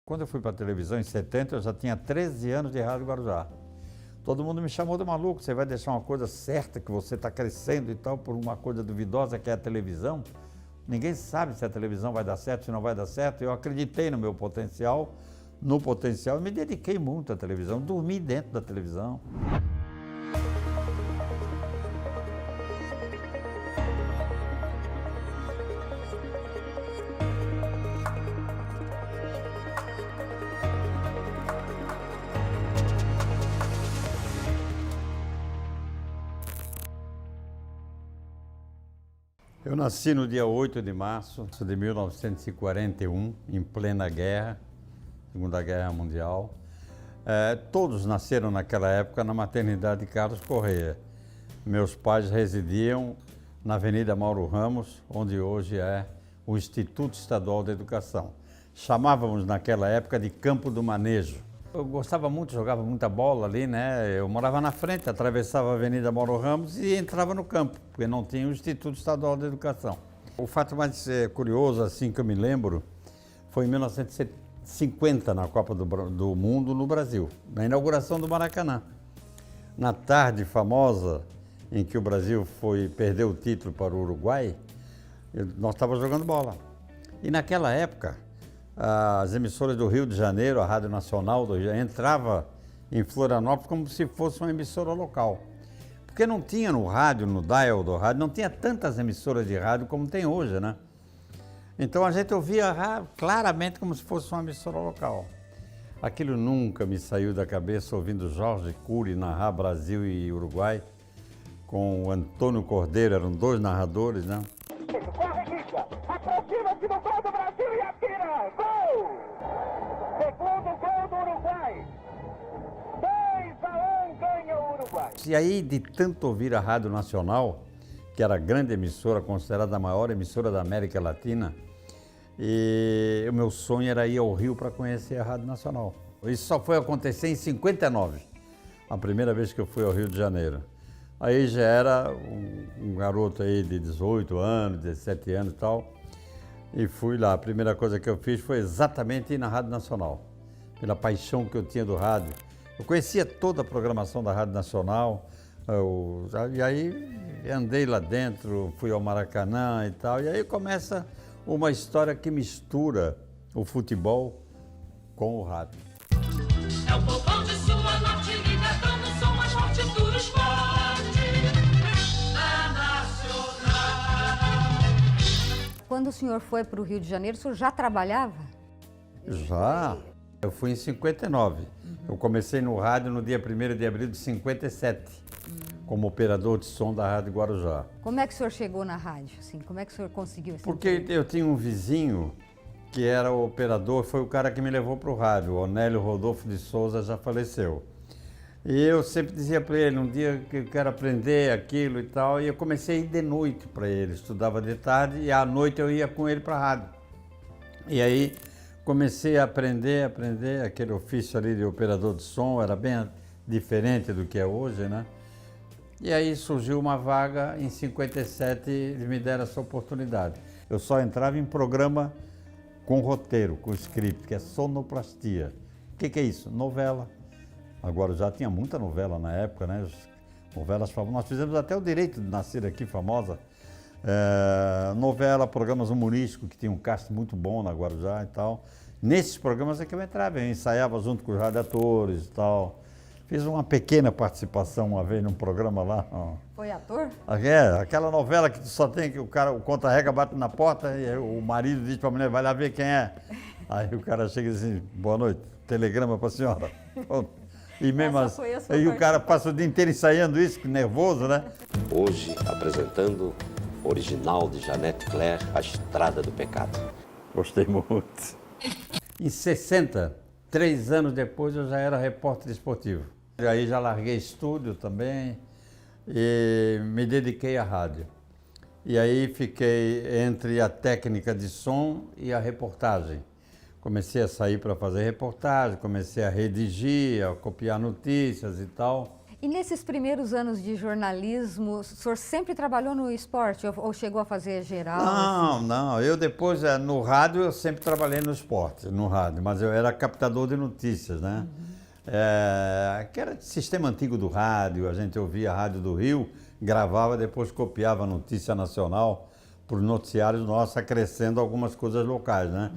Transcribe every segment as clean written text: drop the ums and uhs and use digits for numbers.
Quando eu fui para a televisão, em 70, eu já tinha 13 anos de Rádio Guarujá. Todo mundo me chamou de maluco, você vai deixar uma coisa certa, que você está crescendo e tal, por uma coisa duvidosa que é a televisão. Ninguém sabe se a televisão vai dar certo, se não vai dar certo. Eu acreditei no meu potencial, e me dediquei muito à televisão, dormi dentro da televisão. Eu nasci no dia 8 de março de 1941, em plena guerra, Segunda Guerra Mundial. Todos nasceram naquela época na maternidade Carlos Correia. Meus pais residiam na Avenida Mauro Ramos, onde hoje é o Instituto Estadual de Educação. Chamávamos naquela época de Campo do Manejo. Eu gostava muito, jogava muita bola ali, né? Eu morava na frente, atravessava a Avenida Mauro Ramos e entrava no campo, porque não tinha o Instituto Estadual de Educação. O fato mais curioso, assim, que eu me lembro, foi em 1950, na Copa do Mundo no Brasil, na inauguração do Maracanã. Na tarde famosa em que o Brasil perdeu o título para o Uruguai, nós estávamos jogando bola. E naquela época, as emissoras do Rio de Janeiro, a Rádio Nacional do Rio, entrava em Florianópolis como se fosse uma emissora local. Porque não tinha no rádio, no dial do rádio, não tinha tantas emissoras de rádio como tem hoje, né? Então a gente ouvia claramente como se fosse uma emissora local. Aquilo nunca me saiu da cabeça, ouvindo Jorge Cury narrar Brasil e Uruguai, com o Antônio Cordeiro, eram dois narradores, né? Corre, Guicha! Aproxima-se do gol do Brasil e atira! Gol! Segundo gol do Uruguai! 2-1 ganha o Uruguai! E aí, de tanto ouvir a Rádio Nacional, que era a grande emissora, considerada a maior emissora da América Latina, e o meu sonho era ir ao Rio para conhecer a Rádio Nacional. Isso só foi acontecer em 59, a primeira vez que eu fui ao Rio de Janeiro. Aí já era um garoto aí de 18 anos, 17 anos e tal, e fui lá. A primeira coisa que eu fiz foi exatamente ir na Rádio Nacional, pela paixão que eu tinha do rádio. Eu conhecia toda a programação da Rádio Nacional, e aí andei lá dentro, fui ao Maracanã e tal, e aí começa uma história que mistura o futebol com o rádio. É o povão de sua norte, ligadão no som mais forte do esporte, da Nacional. Quando o senhor foi para o Rio de Janeiro, o senhor já trabalhava? Já. Eu fui em 59. Eu comecei no rádio no dia 1º de abril de 57, como operador de som da Rádio Guarujá. Como é que o senhor chegou na rádio? Assim, como é que o senhor conseguiu esse Porque emprego? eu tinha um vizinho que era o operador, foi o cara que me levou para o rádio. O Onélio Rodolfo de Souza já faleceu. E eu sempre dizia para ele, um dia que eu quero aprender aquilo e tal, e eu comecei a ir de noite para ele. Estudava de tarde e à noite eu ia com ele para a rádio. E aí comecei a aprender aquele ofício ali de operador de som, era bem diferente do que é hoje, né? E aí surgiu uma vaga, em 57 eles me deram essa oportunidade. Eu só entrava em programa com roteiro, com script, que é sonoplastia. O que é isso? Novela. Agora já tinha muita novela na época, né? Novelas famosas. Nós fizemos até o Direito de Nascer Aqui, famosa. Novela, programas humorísticos, que tinha um cast muito bom na Guarujá e tal. Nesses programas é que eu entrava, eu ensaiava junto com os radiadores e tal. Fiz uma pequena participação uma vez num programa lá. Foi ator? Aquela novela que só tem que o contra-rega bate na porta e o marido diz para a mulher, vai lá ver quem é. Aí o cara chega e diz assim, boa noite, telegrama para a senhora. E mesmo assim, aí o cara passa o dia inteiro ensaiando isso, nervoso, né? Hoje, apresentando o original de Janete Claire, A Estrada do Pecado. Gostei muito. Em 60, 3 anos depois, eu já era repórter esportivo. E aí já larguei estúdio também e me dediquei à rádio. E aí fiquei entre a técnica de som e a reportagem. Comecei a sair para fazer reportagem, comecei a redigir, a copiar notícias e tal. E nesses primeiros anos de jornalismo, o senhor sempre trabalhou no esporte ou chegou a fazer geral? Não, não. Eu depois, no rádio, eu sempre trabalhei no esporte, no rádio, mas eu era captador de notícias, né? Que era sistema antigo do rádio, a gente ouvia a Rádio do Rio, gravava, depois copiava a notícia nacional para os noticiários nossos, acrescendo algumas coisas locais, né?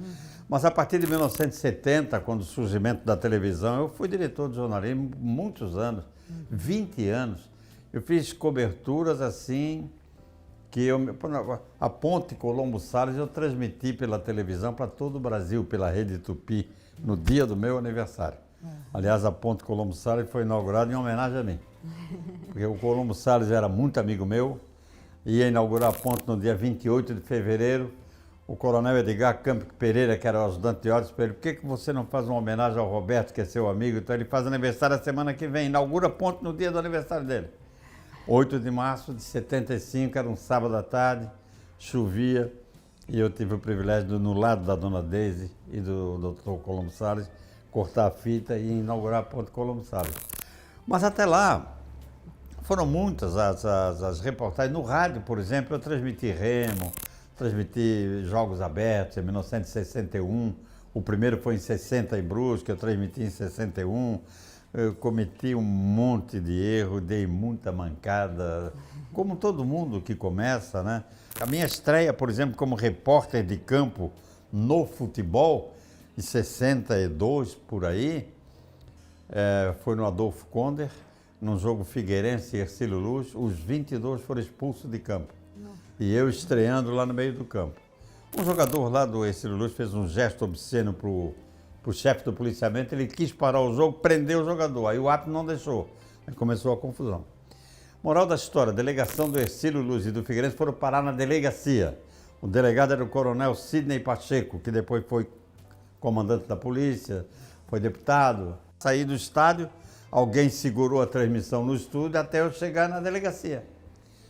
Mas a partir de 1970, quando o surgimento da televisão, eu fui diretor de jornalismo muitos anos, 20 anos. Eu fiz coberturas assim, a Ponte Colombo Salles eu transmiti pela televisão para todo o Brasil, pela Rede Tupi, no dia do meu aniversário. Aliás, a Ponte Colombo Salles foi inaugurada em homenagem a mim, porque o Colombo Salles era muito amigo meu, ia inaugurar a ponte no dia 28 de fevereiro. O coronel Edgar Campos Pereira, que era o ajudante de ordens, para ele, por que você não faz uma homenagem ao Roberto, que é seu amigo? Então ele faz aniversário a semana que vem, inaugura a ponte no dia do aniversário dele. 8 de março de 75, era um sábado à tarde, chovia, e eu tive o privilégio de, no lado da dona Deise e do Dr. Colombo Salles, cortar a fita e inaugurar a ponte Colombo Salles. Mas até lá, foram muitas as reportagens. No rádio, por exemplo, eu transmiti remo, transmiti jogos abertos em 1961, o primeiro foi em 60 em Brusque, eu transmiti em 61, eu cometi um monte de erro, dei muita mancada, como todo mundo que começa, né? A minha estreia, por exemplo, como repórter de campo no futebol, em 62, por aí, foi no Adolfo Konder, num jogo Figueirense e Hercílio Luz, os 22 foram expulsos de campo. E eu estreando lá no meio do campo. Um jogador lá do Hercílio Luz fez um gesto obsceno pro chefe do policiamento, ele quis parar o jogo, prendeu o jogador, aí o árbitro não deixou, aí começou a confusão. Moral da história, a delegação do Hercílio Luz e do Figueirense foram parar na delegacia. O delegado era o coronel Sidney Pacheco, que depois foi comandante da polícia, foi deputado. Saí do estádio, alguém segurou a transmissão no estúdio até eu chegar na delegacia.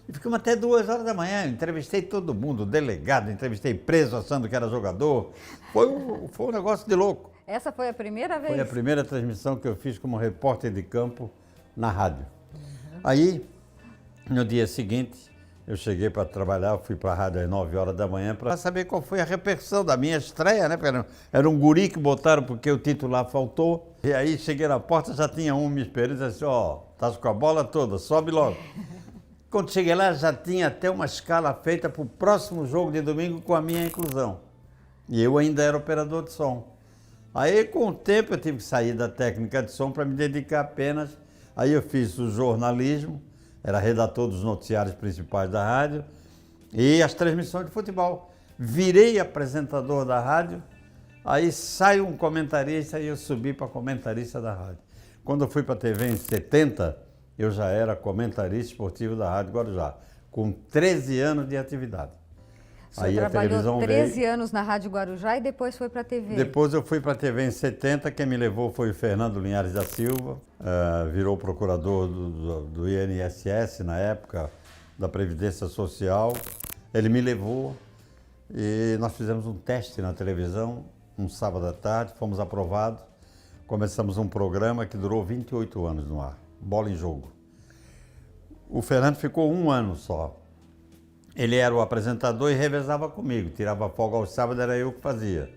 E ficamos até 2 horas da manhã, entrevistei todo mundo, delegado, entrevistei preso achando que era jogador. Foi um negócio de louco. Essa foi a primeira vez? Foi a primeira transmissão que eu fiz como repórter de campo na rádio. Aí, no dia seguinte, eu cheguei para trabalhar, fui para a rádio às 9 horas da manhã para saber qual foi a repercussão da minha estreia, né? Porque era um guri que botaram porque o titular faltou. E aí cheguei na porta, já tinha um me esperando e disse assim, estás com a bola toda, sobe logo. Quando cheguei lá, já tinha até uma escala feita para o próximo jogo de domingo com a minha inclusão. E eu ainda era operador de som. Aí, com o tempo, eu tive que sair da técnica de som para me dedicar apenas. Aí eu fiz o jornalismo, era redator dos noticiários principais da rádio e as transmissões de futebol. Virei apresentador da rádio, aí saiu um comentarista e eu subi para comentarista da rádio. Quando eu fui para a TV em 70, eu já era comentarista esportivo da Rádio Guarujá, com 13 anos de atividade. O senhor trabalhou 13 anos na Rádio Guarujá e depois foi para a TV? Depois eu fui para a TV em 70, quem me levou foi o Fernando Linhares da Silva, virou procurador do INSS na época, da Previdência Social. Ele me levou e nós fizemos um teste na televisão, um sábado à tarde, fomos aprovados. Começamos um programa que durou 28 anos no ar, Bola em Jogo. O Fernando ficou 1 ano só. Ele era o apresentador e revezava comigo, tirava folga aos sábados, era eu que fazia.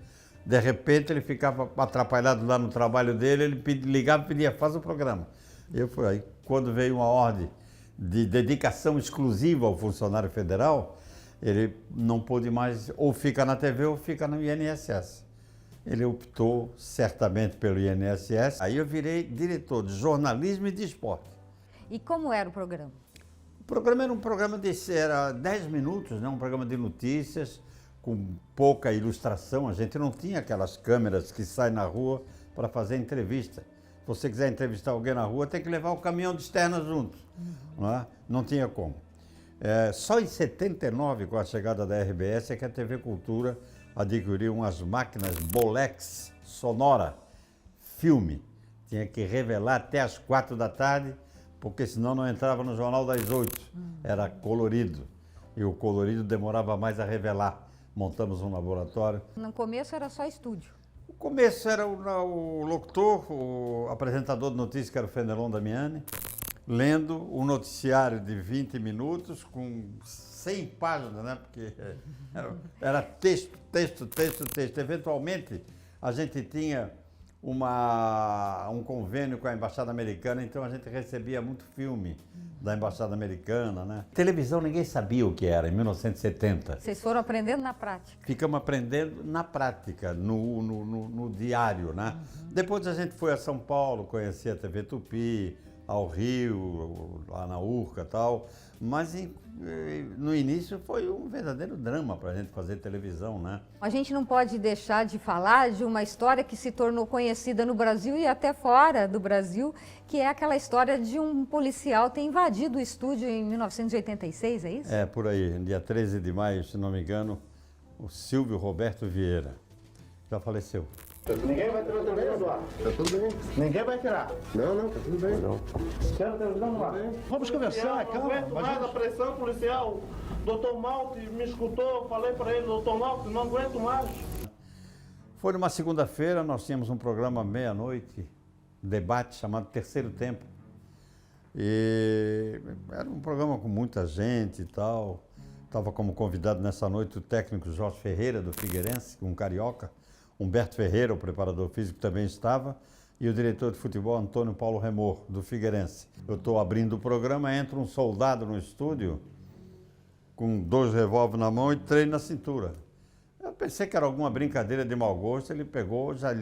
De repente ele ficava atrapalhado lá no trabalho dele, ele ligava e pedia, faz o programa. Eu fui aí. Quando veio uma ordem de dedicação exclusiva ao funcionário federal, ele não pôde mais, ou fica na TV ou fica no INSS. Ele optou certamente pelo INSS. Aí eu virei diretor de jornalismo e de esporte. E como era o programa? O programa era um programa era 10 minutos, né? Um programa de notícias, com pouca ilustração. A gente não tinha aquelas câmeras que saem na rua para fazer entrevista. Se você quiser entrevistar alguém na rua, tem que levar o caminhão de externa junto. Não tinha como. Só em 79, com a chegada da RBS, é que a TV Cultura adquiriu umas máquinas Bolex sonora, filme. Tinha que revelar até às 4 da tarde, porque senão não entrava no Jornal das 8. Era colorido. E o colorido demorava mais a revelar. Montamos um laboratório. No começo era só estúdio? O começo era o locutor, o apresentador de notícias, que era o Fenelon Damiani. lendo o noticiário de 20 minutos com 100 páginas, né? Porque era texto, texto, texto, texto. Eventualmente, a gente tinha um convênio com a Embaixada Americana, então a gente recebia muito filme da Embaixada Americana, né? Televisão ninguém sabia o que era, em 1970. Vocês foram aprendendo na prática. Ficamos aprendendo na prática, no diário, né? Depois a gente foi a São Paulo, conhecer a TV Tupi, ao Rio, lá na Urca e tal, mas no início foi um verdadeiro drama para a gente fazer televisão, né? A gente não pode deixar de falar de uma história que se tornou conhecida no Brasil e até fora do Brasil, que é aquela história de um policial ter invadido o estúdio em 1986, é isso? É, por aí, dia 13 de maio, se não me engano, o Silvio Roberto Vieira já faleceu. Ninguém vai tirar o televisão, Eduardo. Tá tudo bem. Ninguém vai tirar. Não, tá tudo bem. Não. Tira o televisão, Eduardo. Vamos conversar, Não calma. aguento mais a pressão policial. Doutor Malte me escutou, eu falei para ele, doutor Malte, não aguento mais. Foi numa segunda-feira, nós tínhamos um programa meia-noite, debate chamado Terceiro Tempo. E era um programa com muita gente e tal. Estava como convidado nessa noite o técnico Jorge Ferreira, do Figueirense, um carioca. Humberto Ferreira, o preparador físico, também estava. E o diretor de futebol, Antônio Paulo Remor, do Figueirense. Eu estou abrindo o programa, entra um soldado no estúdio, com 2 revólveres na mão e 3 na cintura. Eu pensei que era alguma brincadeira de mau gosto, ele pegou, já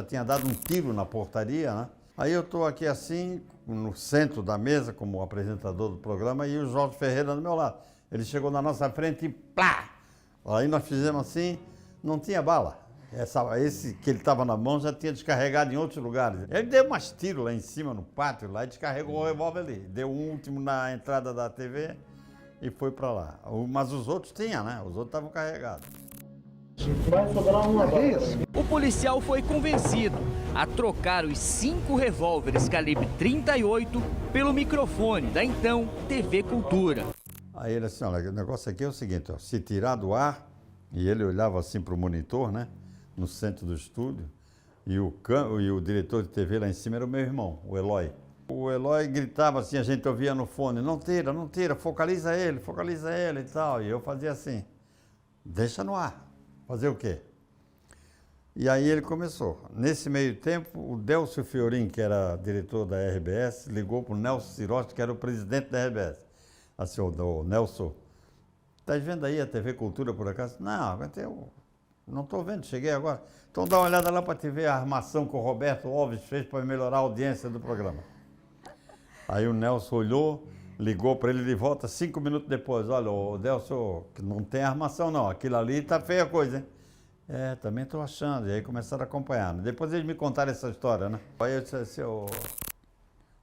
tinha dado um tiro na portaria, né? Aí eu estou aqui assim, no centro da mesa, como apresentador do programa, e o Jorge Ferreira do meu lado. Ele chegou na nossa frente e plá! Aí nós fizemos assim, não tinha bala. Esse que ele estava na mão já tinha descarregado em outros lugares. Ele deu umas tiros lá em cima, no pátio, lá, e descarregou o revólver ali. Deu um último na entrada da TV e foi para lá. Mas os outros tinham, né? Os outros estavam carregados. Vai sobrar uma vez. O policial foi convencido a trocar os 5 revólveres calibre 38 pelo microfone da então TV Cultura. Aí ele assim, olha, o negócio aqui é o seguinte, ó, se tirar do ar, e ele olhava assim para o monitor, né? No centro do estúdio, e o diretor de TV lá em cima era o meu irmão, o Eloy. O Eloy gritava assim, a gente ouvia no fone, não tira, focaliza ele e tal. E eu fazia assim, deixa no ar. Fazer o quê? E aí ele começou. Nesse meio tempo, o Delcio Fiorin, que era diretor da RBS, ligou para o Nelson Sirosti, que era o presidente da RBS. Assim, o Nelson, tá vendo aí a TV Cultura por acaso? Não, eu não estou vendo, cheguei agora. Então dá uma olhada lá para te ver a armação que o Roberto Alves fez para melhorar a audiência do programa. Aí o Nelson olhou, ligou para ele de volta 5 minutos depois. Olha, o Delcio, não tem armação não, aquilo ali tá feia a coisa, hein? É, também estou achando. E aí começaram a acompanhar. Depois eles me contaram essa história, né? Aí eu disse assim,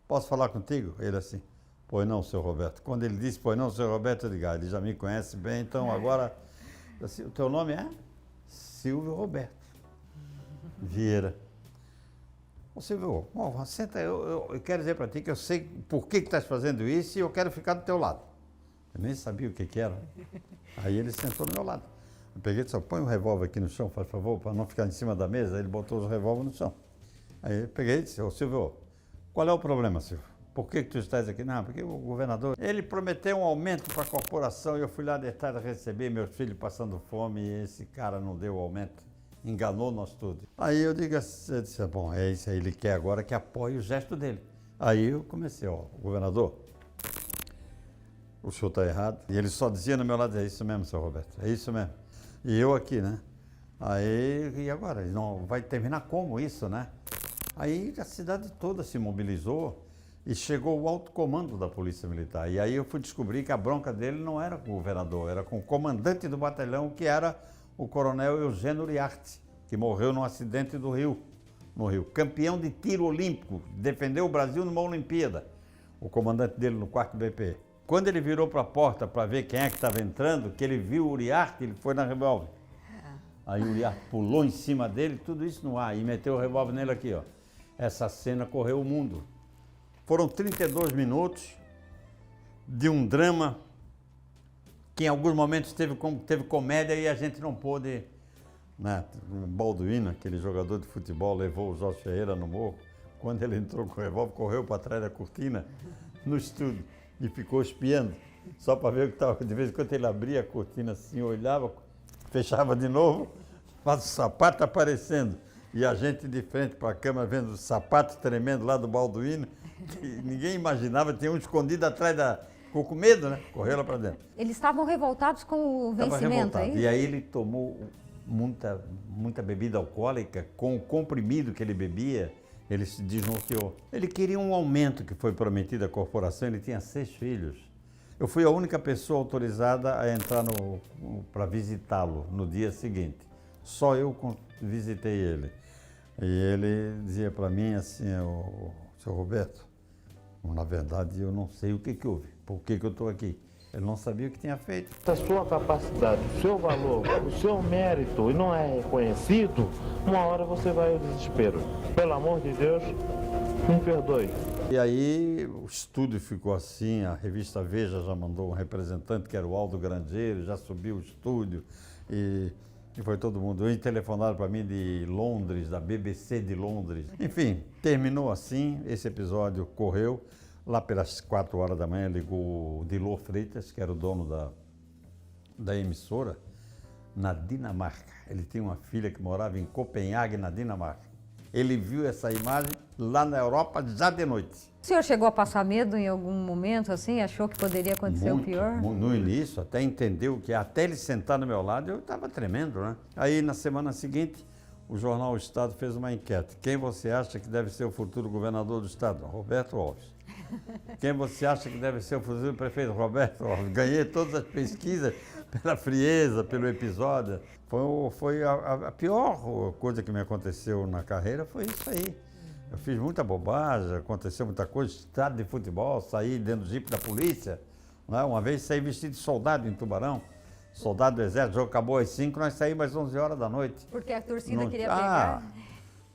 posso falar contigo? Ele assim, pois não, seu Roberto. Quando ele disse, pois não, seu Roberto, eu digo, ele já me conhece bem, então agora, assim, o teu nome é? Silvio Roberto Vieira. Ô Silvio, senta, eu quero dizer para ti que eu sei por que estás fazendo isso e eu quero ficar do teu lado. Eu nem sabia o que era. Aí ele sentou do meu lado. Eu peguei e disse, põe o revólver aqui no chão, faz favor, para não ficar em cima da mesa. Aí ele botou os revólveres no chão. Aí eu peguei e disse, ô Silvio, qual é o problema, Silvio? Por que tu estás aqui? Não, porque o governador, ele prometeu um aumento para a corporação e eu fui lá de tarde receber meus filhos passando fome e esse cara não deu o aumento. Enganou nós todos. Aí eu disse, bom, é isso aí, ele quer agora que apoie o gesto dele. Aí eu comecei, governador, o senhor está errado. E ele só dizia no meu lado, é isso mesmo, seu Roberto, é isso mesmo. E eu aqui, né? Aí, e agora? Não vai terminar como isso, né? Aí a cidade toda se mobilizou e chegou o alto comando da Polícia Militar. E aí eu fui descobrir que a bronca dele não era com o governador, era com o comandante do batalhão, que era o coronel Eugênio Uriarte, que morreu num acidente no Rio. Campeão de tiro olímpico, defendeu o Brasil numa Olimpíada. O comandante dele no 4º BP. Quando ele virou para a porta para ver quem é que estava entrando, que ele viu o Uriarte, ele foi na revólver. Aí o Uriarte pulou em cima dele, tudo isso no ar, e meteu o revólver nele aqui, ó. Essa cena correu o mundo. Foram 32 minutos de um drama que em alguns momentos teve comédia e a gente não pôde, né? Balduino, aquele jogador de futebol, levou o Jorge Ferreira no morro. Quando ele entrou com o revólver, correu para trás da cortina no estúdio e ficou espiando, só para ver o que estava. De vez em quando ele abria a cortina assim, olhava, fechava de novo, mas o sapato aparecendo. E a gente de frente para a câmera vendo o sapato tremendo lá do Balduino, que ninguém imaginava, tinha um escondido atrás da... Ficou com medo, né? Correu lá para dentro. Eles estavam revoltados com o Estava vencimento, é revoltado. isso? E aí ele tomou muita bebida alcoólica, com o comprimido que ele bebia, ele se desnorteou. Ele queria um aumento que foi prometido à corporação, ele tinha 6 filhos. Eu fui a única pessoa autorizada a entrar para visitá-lo no dia seguinte. Só eu visitei ele. E ele dizia para mim assim, seu Roberto, na verdade eu não sei o que houve, por que eu estou aqui. Ele não sabia o que tinha feito. Se a sua capacidade, o seu valor, o seu mérito e não é reconhecido, uma hora você vai ao desespero. Pelo amor de Deus, me perdoe. E aí o estúdio ficou assim, a revista Veja já mandou um representante, que era o Aldo Grangeiro, já subiu o estúdio e foi todo mundo. Telefonaram para mim de Londres, da BBC de Londres. Enfim, terminou assim, esse episódio correu. Lá pelas 4 horas da manhã ligou o Dilô Freitas, que era o dono da emissora, na Dinamarca. Ele tinha uma filha que morava em Copenhague, na Dinamarca. Ele viu essa imagem lá na Europa já de noite. O senhor chegou a passar medo em algum momento, assim? Achou que poderia acontecer o pior? No início, até entendeu que até ele sentar no meu lado, eu estava tremendo, né? Aí, na semana seguinte, o jornal O Estado fez uma enquete. Quem você acha que deve ser o futuro governador do Estado? Roberto Alves. Quem você acha que deve ser o futuro prefeito? Roberto Alves. Ganhei todas as pesquisas pela frieza, pelo episódio. Foi a pior coisa que me aconteceu na carreira, foi isso aí. Eu fiz muita bobagem, aconteceu muita coisa, estádio de futebol, saí dentro do jipe da polícia. Né? Uma vez saí vestido de soldado em Tubarão, soldado do exército, o jogo acabou às 5, nós saímos às 11 horas da noite. Porque a torcida queria pegar?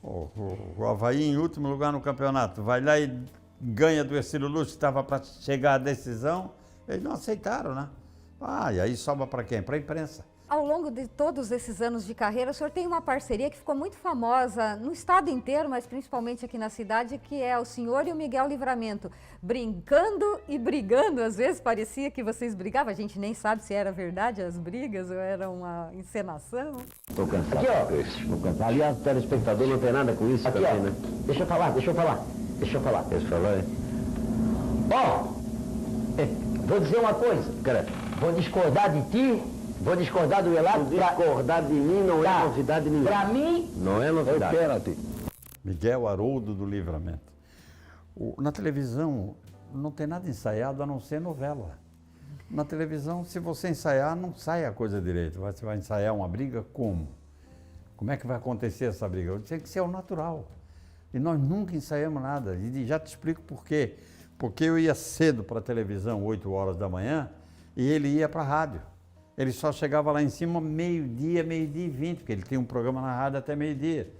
O Avaí em último lugar no campeonato, vai lá e ganha do Ercílio Luz, que estava para chegar à decisão, eles não aceitaram, né? E aí sobra para quem? Para a imprensa. Ao longo de todos esses anos de carreira, o senhor tem uma parceria que ficou muito famosa no estado inteiro, mas principalmente aqui na cidade, que é o senhor e o Miguel Livramento, brincando e brigando. Às vezes parecia que vocês brigavam, a gente nem sabe se era verdade as brigas ou era uma encenação. Estou cansado. Aqui, ó. Estou cansado. Aliás, o telespectador não tem nada com isso aqui, também, ó, né? Deixa eu falar. Deixa eu falar, hein? Ó, vou dizer uma coisa, cara. Vou discordar de ti. Vou discordar do relato. Discordar de mim não é novidade nenhuma. Para mim, Não é novidade. é pênalti. Miguel Haroldo do Livramento. Na televisão não tem nada ensaiado a não ser novela. Na televisão, se você ensaiar, não sai a coisa direito. Você vai ensaiar uma briga como? Como é que vai acontecer essa briga? Tem que ser o natural. E nós nunca ensaiamos nada. E já te explico por quê. Porque eu ia cedo para a televisão, 8 horas da manhã, e ele ia para a rádio. Ele só chegava lá em cima meio-dia, meio-dia e 20, porque ele tinha um programa na rádio até meio-dia.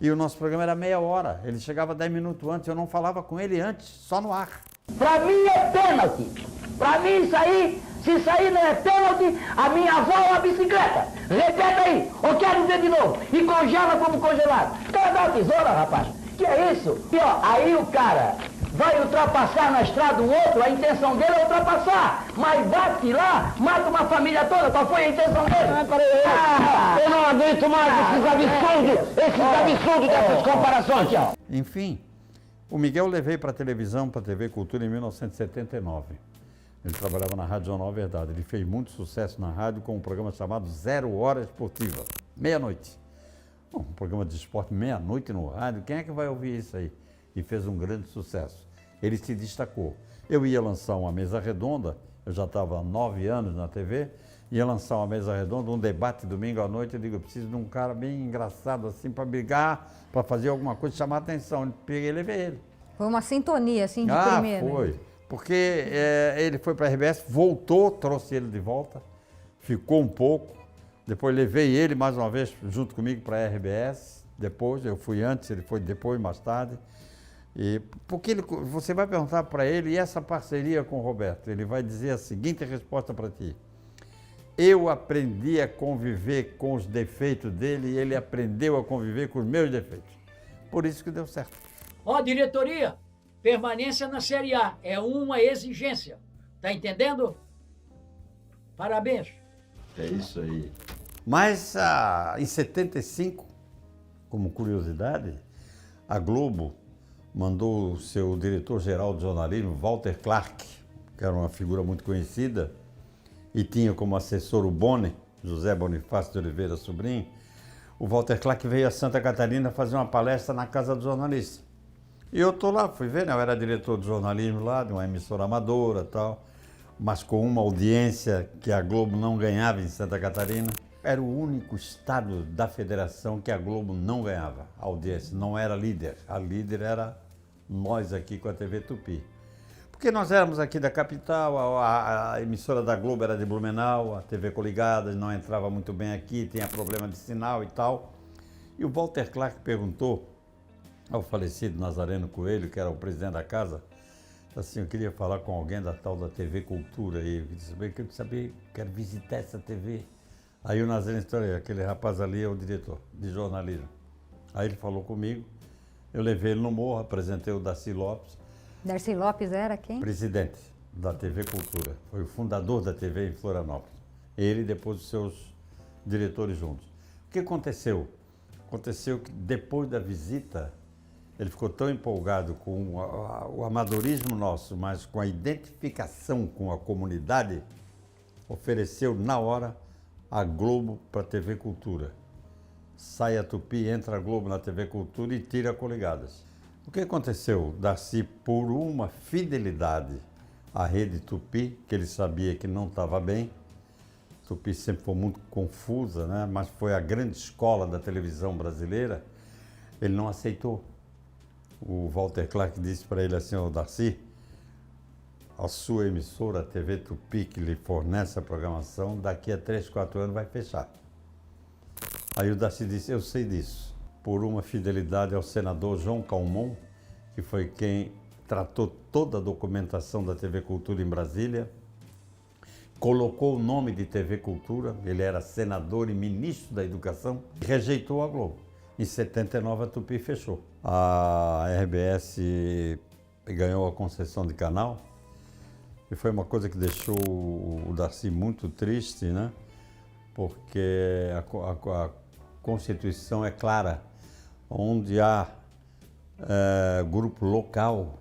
E o nosso programa era meia hora. Ele chegava 10 minutos antes, eu não falava com ele antes, só no ar. Pra mim é pênalti. Pra mim isso aí, se isso aí não é pênalti, a minha avó é uma bicicleta. Repete aí, eu quero ver de novo. E congela como congelado. Quer dar uma tesoura, rapaz? Que é isso? E ó, aí o cara vai ultrapassar na estrada o outro, a intenção dele é ultrapassar. Mas bate lá, mata uma família toda. Qual foi a intenção dele? Eu não aguento mais esses absurdos dessas comparações. Enfim, o Miguel eu levei para a televisão, para a TV Cultura em 1979. Ele trabalhava na Rádio Jornal Verdade. Ele fez muito sucesso na rádio com um programa chamado 0 Hora Esportiva, meia-noite. Um programa de esporte meia-noite no rádio, quem é que vai ouvir isso aí? E fez um grande sucesso. Ele se destacou. Eu ia lançar uma mesa redonda, eu já estava há 9 anos na TV, ia lançar uma mesa redonda, um debate domingo à noite, eu digo, eu preciso de um cara bem engraçado assim, para brigar, para fazer alguma coisa, chamar a atenção. Eu peguei e levei ele. Foi uma sintonia, assim, de primeira. Foi. Porque ele foi para a RBS, voltou, trouxe ele de volta, ficou um pouco, depois levei ele mais uma vez junto comigo para a RBS, depois, eu fui antes, ele foi depois, mais tarde. Porque você vai perguntar para ele, e essa parceria com o Roberto? Ele vai dizer a seguinte resposta para ti. Eu aprendi a conviver com os defeitos dele e ele aprendeu a conviver com os meus defeitos. Por isso que deu certo. Ó, diretoria, permanência na Série A. É uma exigência. Tá entendendo? Parabéns. É isso aí. Mas em 75, como curiosidade, a Globo mandou o seu diretor-geral de jornalismo, Walter Clark, que era uma figura muito conhecida, e tinha como assessor o Boni, José Bonifácio de Oliveira Sobrinho. O Walter Clark veio a Santa Catarina fazer uma palestra na Casa do Jornalista. E eu estou lá, fui ver, né? Eu era diretor de jornalismo lá, de uma emissora amadora e tal, mas com uma audiência que a Globo não ganhava em Santa Catarina. Era o único estado da federação que a Globo não ganhava. A audiência não era líder. A líder era nós aqui com a TV Tupi. Porque nós éramos aqui da capital, a emissora da Globo era de Blumenau, a TV Coligadas não entrava muito bem aqui, tinha problema de sinal e tal. E o Walter Clark perguntou ao falecido Nazareno Coelho, que era o presidente da casa, assim, eu queria falar com alguém da tal da TV Cultura aí, eu queria saber, quero visitar essa TV. Aí o Nazareno disse, aquele rapaz ali é o diretor de jornalismo. Aí ele falou comigo, eu levei ele no morro, apresentei o Darcy Lopes. Darcy Lopes era quem? Presidente da TV Cultura, foi o fundador da TV em Florianópolis. Ele e depois os seus diretores juntos. O que aconteceu? Aconteceu que depois da visita, ele ficou tão empolgado com o amadorismo nosso, mas com a identificação com a comunidade, ofereceu na hora a Globo para a TV Cultura. Sai a Tupi, entra a Globo na TV Cultura e tira Coligadas. O que aconteceu? Darcy, por uma fidelidade à rede Tupi, que ele sabia que não estava bem, Tupi sempre foi muito confusa, né? Mas foi a grande escola da televisão brasileira, ele não aceitou. O Walter Clark disse para ele assim, ô Darcy, a sua emissora, a TV Tupi, que lhe fornece a programação, daqui a 3, 4 anos vai fechar. Aí o Darcy disse, eu sei disso, por uma fidelidade ao senador João Calmon, que foi quem tratou toda a documentação da TV Cultura em Brasília, colocou o nome de TV Cultura, ele era senador e ministro da Educação, e rejeitou a Globo. Em 79 a Tupi fechou. A RBS ganhou a concessão de canal, e foi uma coisa que deixou o Darcy muito triste, né? Porque a Constituição é clara, onde há grupo local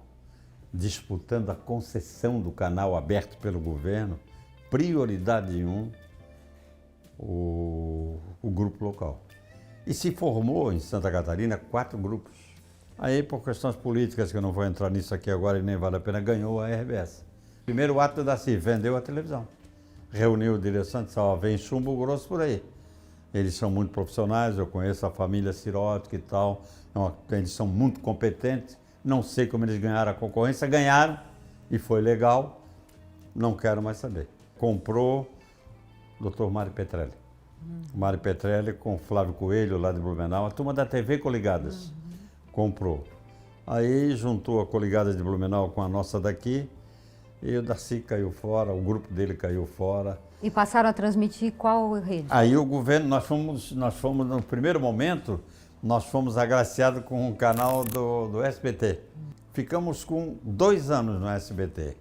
disputando a concessão do canal aberto pelo governo, prioridade 1, o grupo local. E se formou em Santa Catarina 4 grupos. Aí, por questões políticas, que eu não vou entrar nisso aqui agora e nem vale a pena, ganhou a RBS. Primeiro ato da CIF, vendeu a televisão. Reuniu a direção e disse, ó, vem chumbo grosso por aí. Eles são muito profissionais, eu conheço a família Sirotsky e tal, eles são muito competentes, não sei como eles ganharam a concorrência, ganharam e foi legal, não quero mais saber. Comprou o Dr. Mário Petrelli. Mário Petrelli com Flávio Coelho, lá de Blumenau, a turma da TV Coligadas, comprou. Aí juntou a Coligadas de Blumenau com a nossa daqui, e o Darcy caiu fora, o grupo dele caiu fora. E passaram a transmitir qual rede? Aí o governo, nós fomos no primeiro momento, nós fomos agraciados com um canal do SBT. Ficamos com 2 anos no SBT.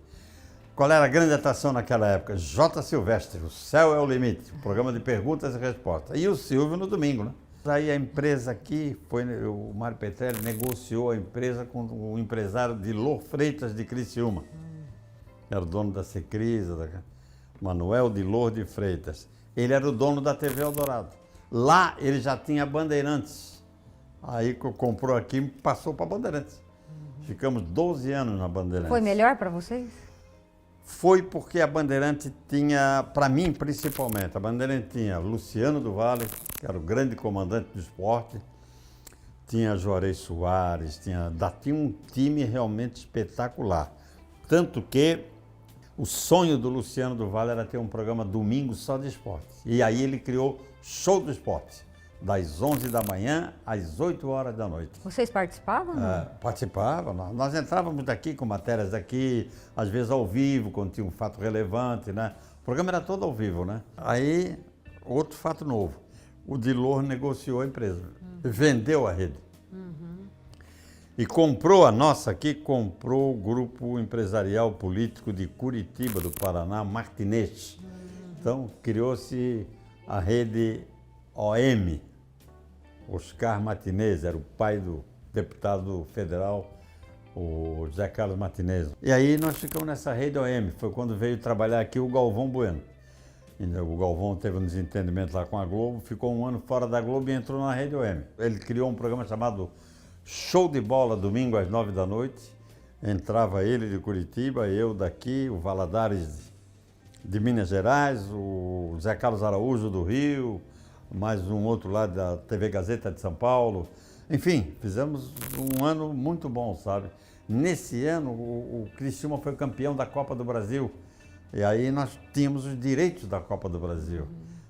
Qual era a grande atração naquela época? J. Silvestre, O Céu é o Limite, um programa de perguntas e respostas. E o Silvio no domingo, né? Aí a empresa aqui, o Mário Petrelli negociou a empresa com o empresário de Lô Freitas de Criciúma. Era o dono da Secrisa, Manuel de Lourdes Freitas. Ele era o dono da TV Eldorado. Lá ele já tinha Bandeirantes. Aí comprou aqui e passou para Bandeirantes. Ficamos 12 anos na Bandeirantes. Foi melhor para vocês? Foi porque a Bandeirante tinha, para mim principalmente, a Bandeirante tinha Luciano do Vale, que era o grande comandante do esporte, tinha Juarez Soares, tinha um time realmente espetacular. Tanto que o sonho do Luciano do Vale era ter um programa domingo só de esporte. E aí ele criou Show do Esporte, das 11 da manhã às 8 horas da noite. Vocês participavam? Participavam. Nós entrávamos daqui com matérias daqui, às vezes ao vivo, quando tinha um fato relevante, né? O programa era todo ao vivo, né? Aí, outro fato novo. O Dilor negociou a empresa, vendeu a rede. E comprou a nossa aqui, comprou o grupo empresarial político de Curitiba, do Paraná, Martinez. Então, criou-se a rede OM. Oscar Martinez era o pai do deputado federal, o José Carlos Martinez. E aí nós ficamos nessa rede OM. Foi quando veio trabalhar aqui o Galvão Bueno. O Galvão teve um desentendimento lá com a Globo, ficou um ano fora da Globo e entrou na rede OM. Ele criou um programa chamado Show de Bola, domingo às 9 da noite. Entrava ele de Curitiba, eu daqui, o Valadares de Minas Gerais, o Zé Carlos Araújo do Rio, mais um outro lá da TV Gazeta de São Paulo. Enfim, fizemos um ano muito bom, sabe? Nesse ano, o Criciúma foi campeão da Copa do Brasil. E aí nós tínhamos os direitos da Copa do Brasil.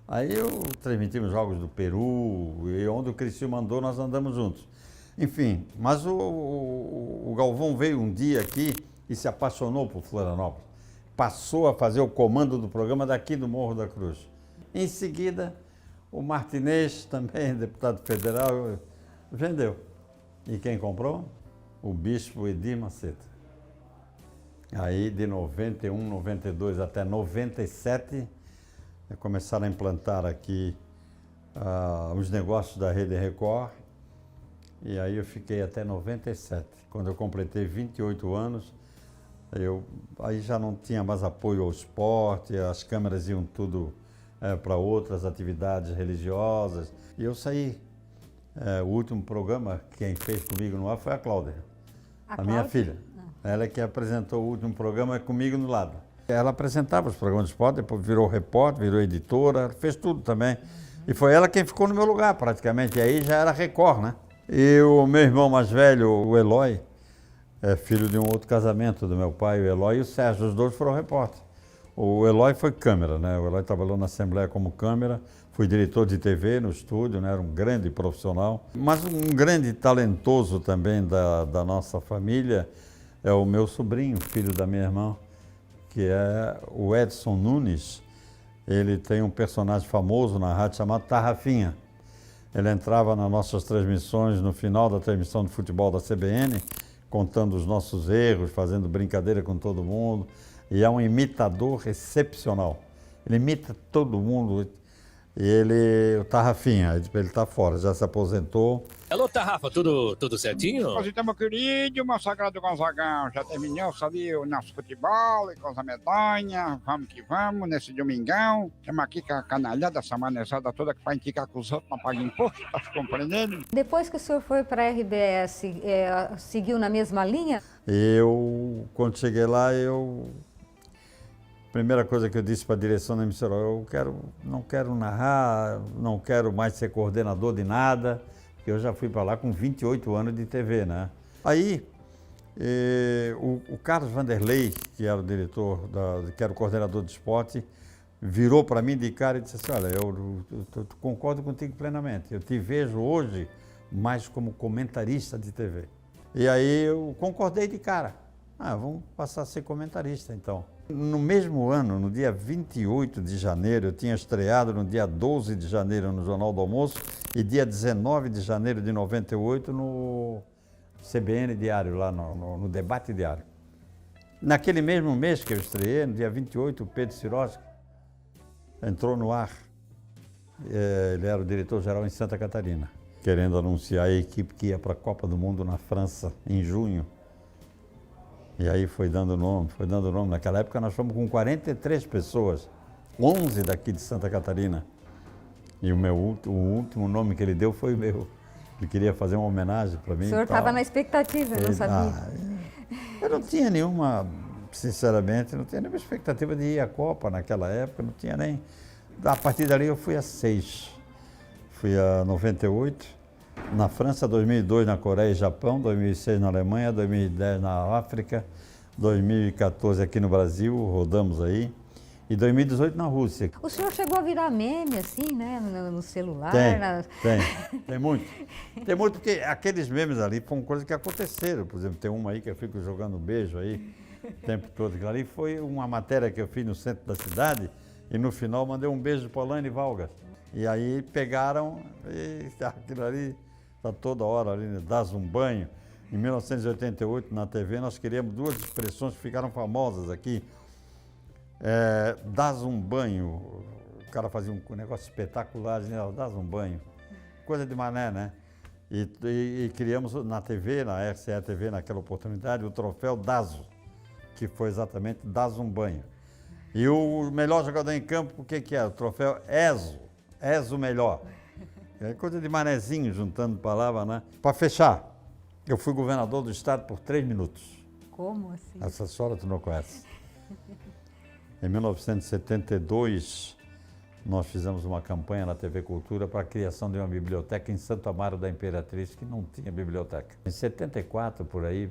Aí eu transmitimos jogos do Peru, e onde o Criciúma andou, nós andamos juntos. Enfim, mas o Galvão veio um dia aqui e se apaixonou por Florianópolis. Passou a fazer o comando do programa daqui do Morro da Cruz. Em seguida, o Martinez, também deputado federal, vendeu. E quem comprou? O bispo Edir Macedo. Aí, de 91, 92 até 97, começaram a implantar aqui os negócios da Rede Record. E aí eu fiquei até 97. Quando eu completei 28 anos, aí já não tinha mais apoio ao esporte, as câmeras iam tudo para outras atividades religiosas. E eu saí. O último programa, quem fez comigo no ar foi a Cláudia, a minha filha. Ela que apresentou o último programa comigo no lado. Ela apresentava os programas de esporte, depois virou repórter, virou editora, fez tudo também. E foi ela quem ficou no meu lugar, praticamente. E aí já era Record, né? E o meu irmão mais velho, o Eloy, é filho de um outro casamento do meu pai, o Eloy e o Sérgio, os dois foram repórter. O Eloy foi câmera, né? O Eloy trabalhou na Assembleia como câmera, foi diretor de TV no estúdio, né? Era um grande profissional. Mas um grande talentoso também da nossa família é o meu sobrinho, filho da minha irmã, que é o Edson Nunes. Ele tem um personagem famoso na rádio chamado Tarrafinha. Ele entrava nas nossas transmissões, no final da transmissão de futebol da CBN, contando os nossos erros, fazendo brincadeira com todo mundo. E é um imitador excepcional. Ele imita todo mundo. E o Tarrafinha, ele está fora, já se aposentou. Alô, Tarrafa, tudo certinho? Nós estamos querido, meu sagrado Gonzagão. Já terminou, sabe, o nosso futebol e com as medalhas. Vamos que vamos, nesse domingão. Estamos aqui com a canalhada, essa manezada toda que vai indicar com os outros, não paga imposto, tá compreendendo? Depois que o senhor foi para a RBS, seguiu na mesma linha? Quando cheguei lá, primeira coisa que eu disse para a direção da emissora, não quero narrar, não quero mais ser coordenador de nada, porque eu já fui para lá com 28 anos de TV, né? Aí, o Carlos Vanderlei, que era o diretor, que era o coordenador de esporte, virou para mim de cara e disse assim, olha, eu concordo contigo plenamente, eu te vejo hoje mais como comentarista de TV. E aí eu concordei de cara, vamos passar a ser comentarista então. No mesmo ano, no dia 28 de janeiro, eu tinha estreado no dia 12 de janeiro no Jornal do Almoço e dia 19 de janeiro de 98 no CBN Diário, lá no Debate Diário. Naquele mesmo mês que eu estreiei, no dia 28, o Pedro Sirotsky entrou no ar. Ele era o diretor-geral em Santa Catarina, querendo anunciar a equipe que ia para a Copa do Mundo na França em junho. E aí foi dando nome. Naquela época nós fomos com 43 pessoas, 11 daqui de Santa Catarina. E o último nome que ele deu foi o meu. Ele queria fazer uma homenagem para mim. O senhor estava na expectativa, eu não sabia. Eu não tinha nenhuma, sinceramente, não tinha nenhuma expectativa de ir à Copa naquela época, não tinha nem... A partir dali eu fui a 6. Fui a 98. Na França, 2002 na Coreia e Japão, 2006 na Alemanha, 2010 na África, 2014 aqui no Brasil, rodamos aí, e 2018 na Rússia. O senhor chegou a virar meme, assim, né, no celular? Tem muito. Tem muito, porque aqueles memes ali foram coisas que aconteceram. Por exemplo, tem uma aí que eu fico jogando beijo aí o tempo todo. Aquilo ali foi uma matéria que eu fiz no centro da cidade e no final mandei um beijo para Elaine Vargas. E aí pegaram e aquilo ali... Está toda hora ali, dás um banho. Em 1988, na TV, nós criamos duas expressões que ficaram famosas aqui. Dás um banho, o cara fazia um negócio espetacular, dizia, dás um banho. Coisa de mané, né? E criamos na TV, na RCE TV, naquela oportunidade, o troféu Dazo, que foi exatamente Dás um banho. E o melhor jogador em campo, o que é? O troféu Ezo melhor. É coisa de manezinho, juntando palavras, né? Para fechar, eu fui governador do estado por 3 minutos. Como assim? Essa história tu não conhece. Em 1972, nós fizemos uma campanha na TV Cultura para a criação de uma biblioteca em Santo Amaro da Imperatriz, que não tinha biblioteca. Em 74, por aí,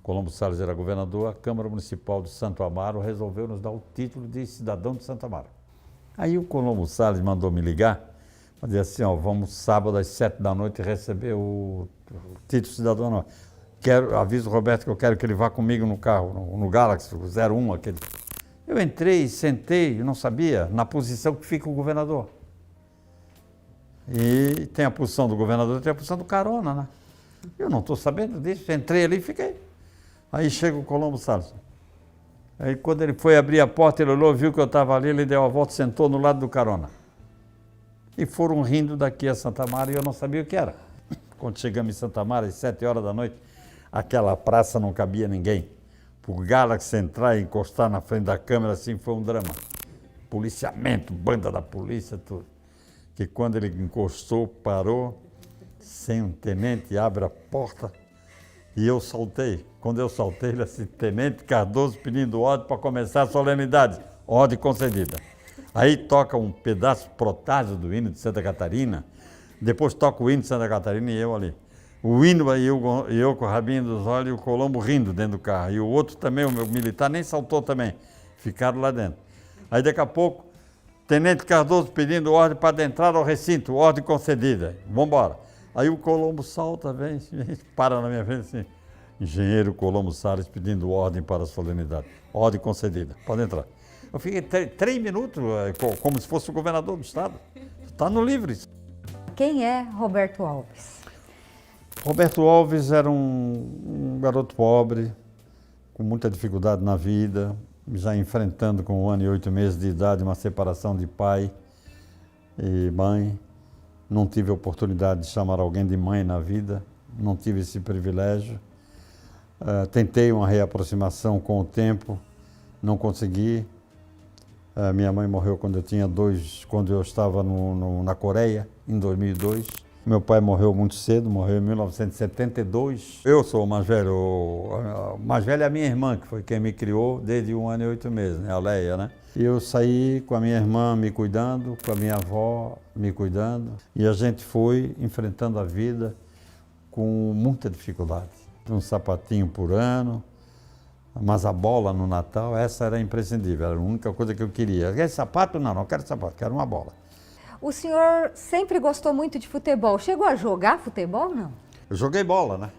Colombo Salles era governador, a Câmara Municipal de Santo Amaro resolveu nos dar o título de cidadão de Santo Amaro. Aí o Colombo Salles mandou me ligar, para dizer assim, ó, vamos sábado às 7 da noite receber o título de cidadão. Não. Aviso o Roberto que eu quero que ele vá comigo no carro, no Galaxy 01, aquele. Eu entrei, sentei, não sabia, na posição que fica o governador. E tem a posição do governador e tem a posição do carona, né? Eu não estou sabendo disso, entrei ali e fiquei. Aí chega o Colombo Salles. Aí quando ele foi abrir a porta, ele olhou, viu que eu estava ali, ele deu a volta, sentou no lado do carona. E foram rindo daqui a Santa Amaro e eu não sabia o que era. Quando chegamos em Santa Amaro, às 7 horas da noite, aquela praça não cabia ninguém. O Galaxy entrar e encostar na frente da câmera, assim, foi um drama. Policiamento, banda da polícia, tudo. Que quando ele encostou, parou, sem um tenente, abre a porta e eu saltei. Quando eu saltei, ele disse, Tenente Cardoso pedindo ordem para começar a solenidade. Ordem concedida. Aí toca um pedaço protágio do hino de Santa Catarina, depois toca o hino de Santa Catarina e eu ali. O hino aí, eu com o rabinho dos olhos e o Colombo rindo dentro do carro. E o outro também, o meu militar, nem saltou também. Ficaram lá dentro. Aí daqui a pouco, Tenente Cardoso pedindo ordem para adentrar ao recinto, ordem concedida. Vamos embora. Aí o Colombo salta, vem, para na minha frente assim. Engenheiro Colombo Salles pedindo ordem para a solenidade. Ordem concedida, pode entrar. Eu fiquei 3 minutos, como se fosse o governador do estado. Está no livro. Quem é Roberto Alves? Roberto Alves era um garoto pobre, com muita dificuldade na vida, já enfrentando com 1 ano e 8 meses de idade uma separação de pai e mãe. Não tive a oportunidade de chamar alguém de mãe na vida, não tive esse privilégio. Tentei uma reaproximação com o tempo, não consegui. Minha mãe morreu quando eu estava na Coreia, em 2002. Meu pai morreu muito cedo, morreu em 1972. Eu sou o mais velho. O mais velho é a minha irmã, que foi quem me criou desde 1 ano e 8 meses, né? A Leia, né? E eu saí com a minha irmã me cuidando, com a minha avó me cuidando. E a gente foi enfrentando a vida com muita dificuldade. Um sapatinho por ano, mas a bola no Natal, essa era imprescindível, era a única coisa que eu queria. Quer sapato? Não quero sapato, quero uma bola. O senhor sempre gostou muito de futebol. Chegou a jogar futebol, não? Eu joguei bola, né?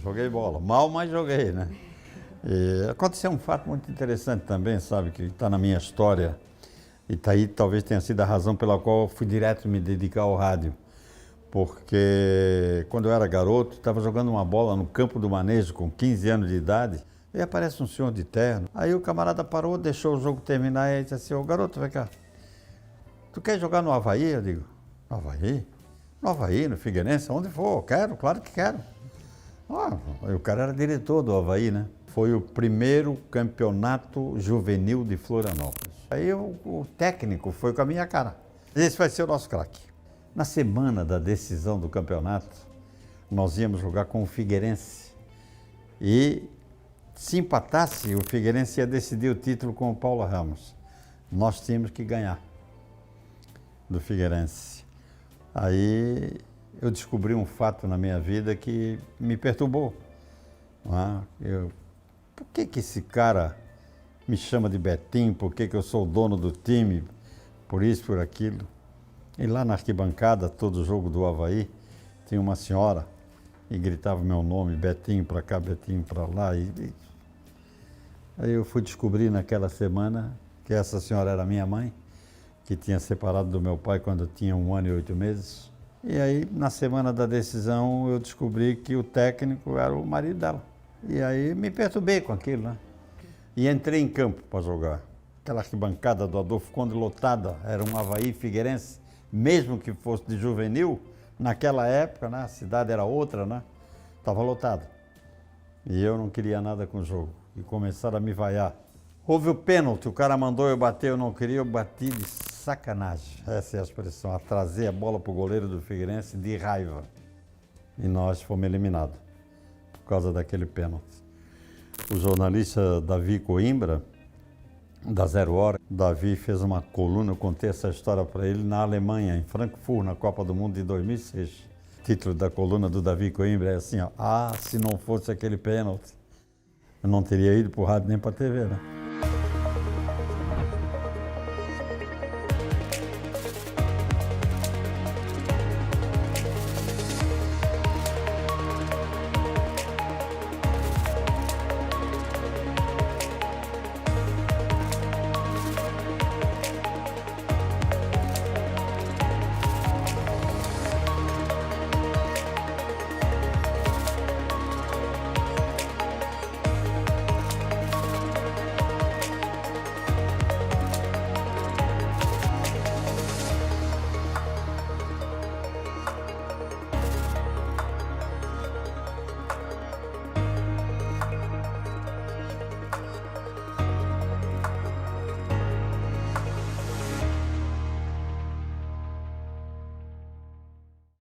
Joguei bola. Mal, mas joguei, né? E aconteceu um fato muito interessante também, sabe? Que está na minha história. E tá aí, talvez tenha sido a razão pela qual eu fui direto me dedicar ao rádio. Porque quando eu era garoto, estava jogando uma bola no campo do manejo com 15 anos de idade. E aparece um senhor de terno. Aí o camarada parou, deixou o jogo terminar e disse assim, ô garoto, vem cá. Tu quer jogar no Avaí? Eu digo, no Avaí? No Avaí, no Figueirense, onde for, quero, claro que quero. O cara era diretor do Avaí, né? Foi o primeiro campeonato juvenil de Florianópolis. Aí o técnico foi com a minha cara. Esse vai ser o nosso craque. Na semana da decisão do campeonato, nós íamos jogar com o Figueirense. E se empatasse, o Figueirense ia decidir o título com o Paulo Ramos. Nós tínhamos que ganhar do Figueirense. Aí eu descobri um fato na minha vida que me perturbou. Por que esse cara me chama de Betinho? Por que eu sou o dono do time? Por isso, por aquilo. E lá na arquibancada, todo jogo do Avaí, tinha uma senhora e gritava meu nome, Betinho para cá, Betinho para lá. Aí eu fui descobrir naquela semana que essa senhora era minha mãe, que tinha separado do meu pai quando eu tinha 1 ano e 8 meses. E aí, na semana da decisão, eu descobri que o técnico era o marido dela. E aí me perturbei com aquilo, né? E entrei em campo para jogar. Aquela arquibancada do Adolfo Conde lotada, era um Avaí Figueirense, mesmo que fosse de juvenil, naquela época, né? A cidade era outra, né? Estava lotado. E eu não queria nada com o jogo. E começaram a me vaiar. Houve o pênalti, o cara mandou eu bater, eu não queria, eu bati de sacanagem. Essa é a expressão, a trazer a bola para o goleiro do Figueirense de raiva. E nós fomos eliminados por causa daquele pênalti. O jornalista Davi Coimbra, da Zero Hora, Davi fez uma coluna, eu contei essa história para ele na Alemanha, em Frankfurt, na Copa do Mundo de 2006. O título da coluna do Davi Coimbra é assim, ó, se não fosse aquele pênalti, eu não teria ido para o rádio nem para a TV, né?